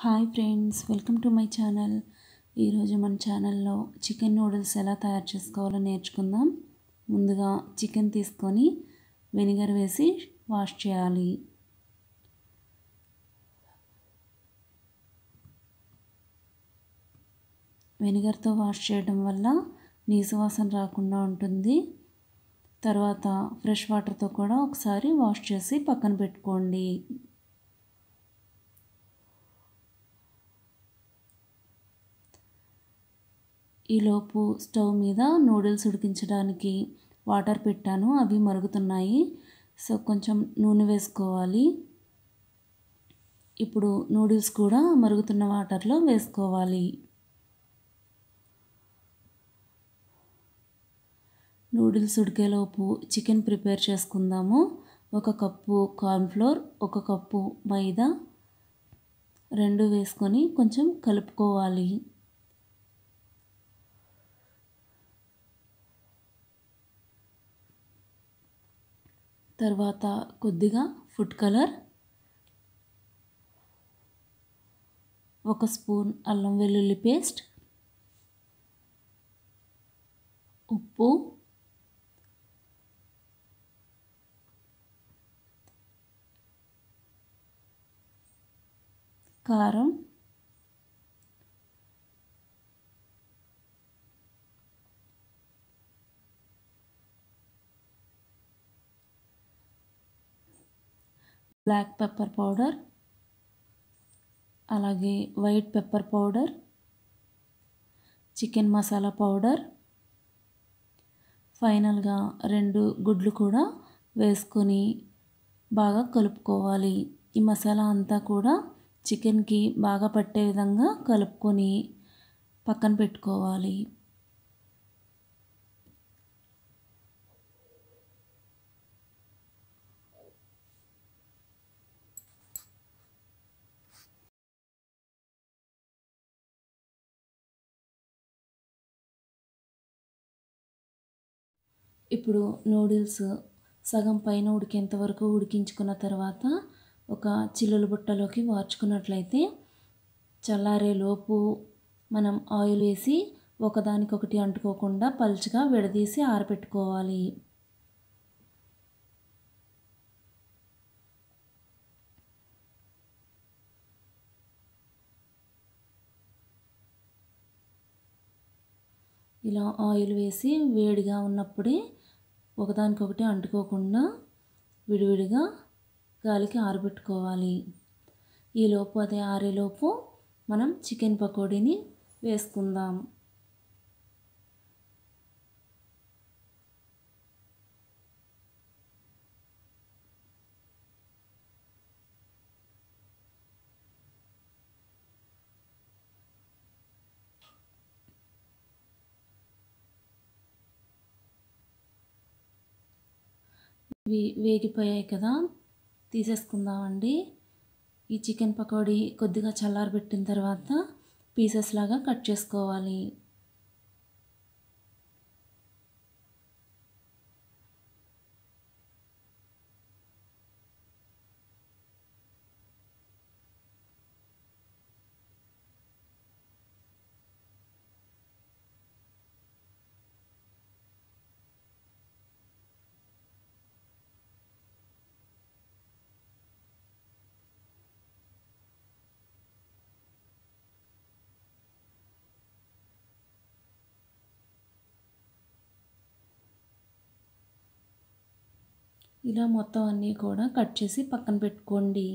Hi friends, welcome to my channel. ఈరోజు మన ఛానల్లో చికెన్ నూడిల్స్ ఎలా తయారు చేసుకోవాలో నేర్చుకుందాం. ముందుగా చికెన్ తీసుకొని వెనిగర్ వేసి వాష్ చేయాలి. వెనిగర్తో వాష్ చేయడం వల్ల నీసు వాసన రాకుండా ఉంటుంది. తర్వాత ఫ్రెష్ వాటర్తో కూడా ఒకసారి వాష్ చేసి పక్కన పెట్టుకోండి. ఈలోపు స్టవ్ మీద నూడిల్స్ ఉడికించడానికి వాటర్ పెట్టాను, అవి మరుగుతున్నాయి. సో కొంచెం నూనె వేసుకోవాలి. ఇప్పుడు నూడిల్స్ కూడా మరుగుతున్న వాటర్లో వేసుకోవాలి. నూడిల్స్ ఉడికేలోపు చికెన్ ప్రిపేర్ చేసుకుందాము. 1 కప్పు కార్న్ఫ్లోర్, 1 కప్పు మైదా, 2 వేసుకొని కొంచెం కలుపుకోవాలి. తర్వాత కొద్దిగా ఫుడ్ కలర్, 1 స్పూన్ అల్లం వెల్లుల్లి పేస్ట్, ఉప్పు, కారం, బ్లాక్ పెప్పర్ పౌడర్, అలాగే white pepper powder, chicken masala powder, ఫైనల్గా 2 గుడ్లు కూడా వేసుకొని బాగా కలుపుకోవాలి. ఈ మసాలా అంతా కూడా చికెన్కి బాగా పట్టే విధంగా కలుపుకొని పక్కన పెట్టుకోవాలి. ఇప్పుడు నూడిల్స్ సగం పైన ఉడికేంత వరకు ఉడికించుకున్న తర్వాత ఒక చిల్లుల బుట్టలోకి వార్చుకున్నట్లయితే చల్లారేలోపు మనం ఆయిల్ వేసి ఒకదానికొకటి అంటుకోకుండా పలుచగా విడదీసి ఆరబెట్టుకోవాలి. ఇలా ఆయిల్ వేసి వేడిగా ఉన్నప్పుడే ఒకదానికొకటి అంటుకోకుండా విడివిడిగా గాలికి ఆరబెట్టుకోవాలి. ఈలోపు అదే ఆరేలోపు మనం చికెన్ పకోడీని వేసుకుందాం. ఇవి వేగిపోయాయి కదా, తీసేసుకుందామండి. ఈ చికెన్ పకోడీ కొద్దిగా చల్లారబెట్టిన తర్వాత పీసెస్ లాగా కట్ చేసుకోవాలి. ఇలా మొత్తం అన్నీ కూడా కట్ చేసి పక్కన పెట్టుకోండి.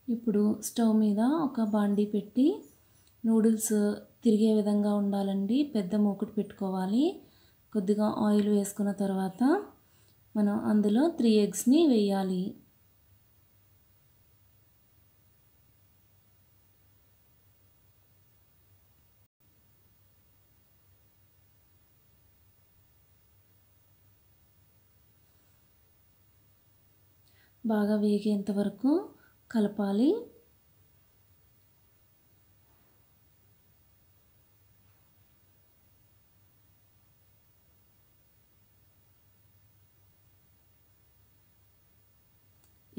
ఇప్పుడు స్టవ్ మీద ఒక బాండీ పెట్టి నూడిల్స్ తిరిగే విధంగా ఉండాలండి. పెద్ద మూకుడు పెట్టుకోవాలి. కొద్దిగా ఆయిల్ వేసుకున్న తర్వాత మనం అందులో 3 ఎగ్స్ని వేయాలి. బాగా వేగేంత వరకు కలపాలి.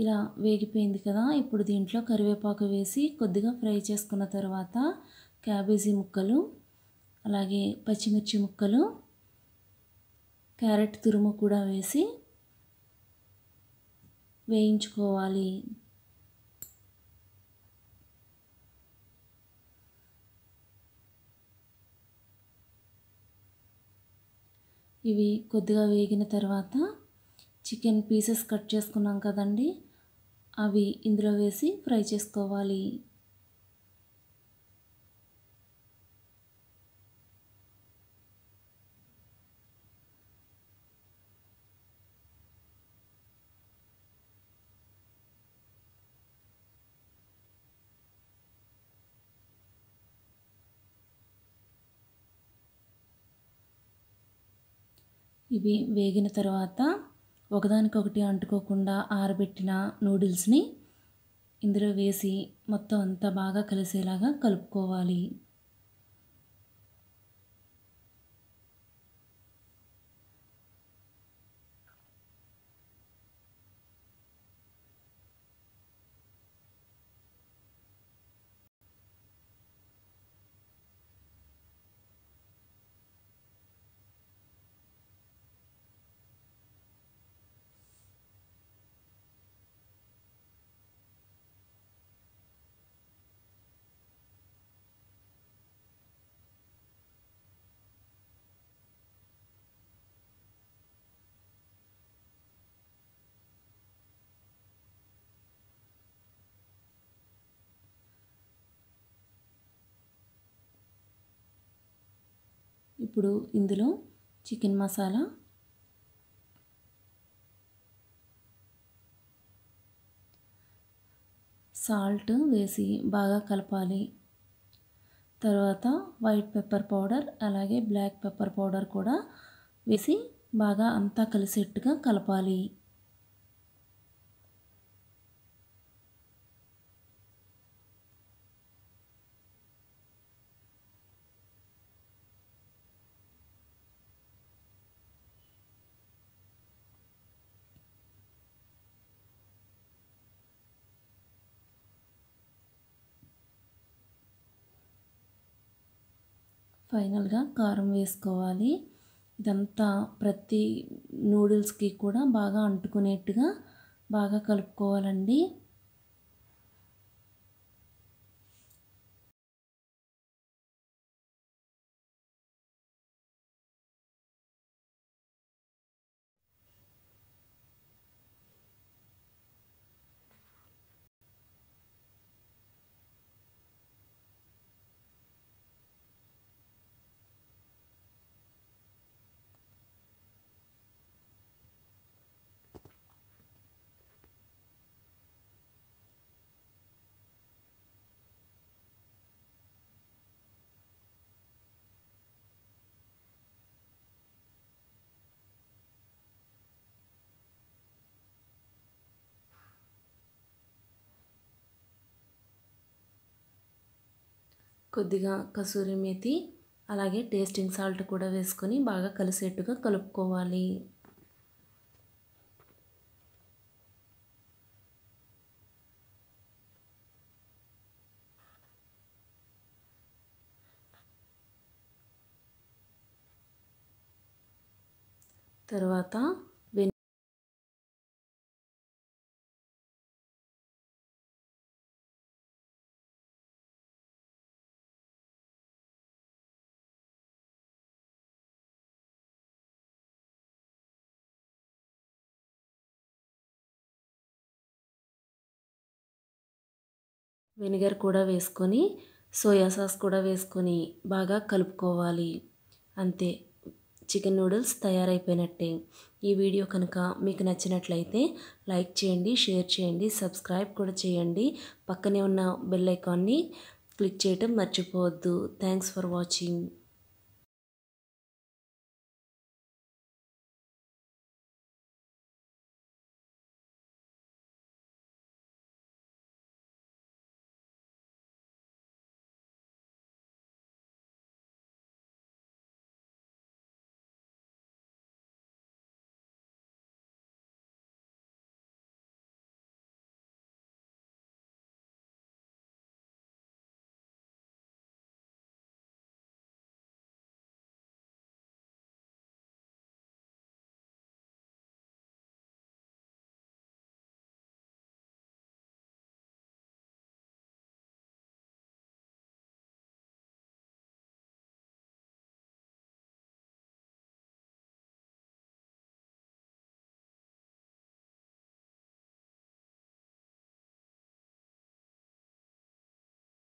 ఇలా వేగిపోయింది కదా, ఇప్పుడు దీంట్లో కరివేపాకు వేసి కొద్దిగా ఫ్రై చేసుకున్న తర్వాత క్యాబేజీ ముక్కలు, అలాగే పచ్చిమిర్చి ముక్కలు, క్యారెట్ తురుము కూడా వేసి వేయించుకోవాలి. ఇవి కొద్దిగా వేగిన తర్వాత చికెన్ పీసెస్ కట్ చేసుకున్నాం కదండి, అవి ఇందులో వేసి ఫ్రై చేసుకోవాలి. ఇవి వేగిన తర్వాత ఒకదానికొకటి అంటుకోకుండా ఆరబెట్టిన నూడిల్స్ని ఇందులో వేసి మొత్తం అంతా బాగా కలిసేలాగా కలుపుకోవాలి. ఇప్పుడు ఇందులో చికెన్ మసాలా, సాల్ట్ వేసి బాగా కలపాలి. తర్వాత వైట్ పెప్పర్ పౌడర్ అలాగే బ్లాక్ పెప్పర్ పౌడర్ కూడా వేసి బాగా అంతా కలిసేట్టుగా కలపాలి. ఫైనల్గా కారం వేసుకోవాలి. ఇదంతా ప్రతి నూడిల్స్కి కూడా బాగా అంటుకునేట్టుగా బాగా కలుపుకోవాలండి. కొద్దిగా కసూరి మేతి అలాగే టేస్టింగ్ సాల్ట్ కూడా వేసుకొని బాగా కలిసేట్టుగా కలుపుకోవాలి. తర్వాత వెనిగర్ కూడా వేసుకొని సోయా సాస్ కూడా వేసుకొని బాగా కలుపుకోవాలి. అంతే, చికెన్ నూడిల్స్ తయారైపోయినట్టే. ఈ వీడియో కనుక మీకు నచ్చినట్లయితే లైక్ చేయండి, షేర్ చేయండి, సబ్స్క్రైబ్ కూడా చేయండి. పక్కనే ఉన్న బెల్ ఐకాన్ని క్లిక్ చేయటం మర్చిపోవద్దు. Thanks for watching.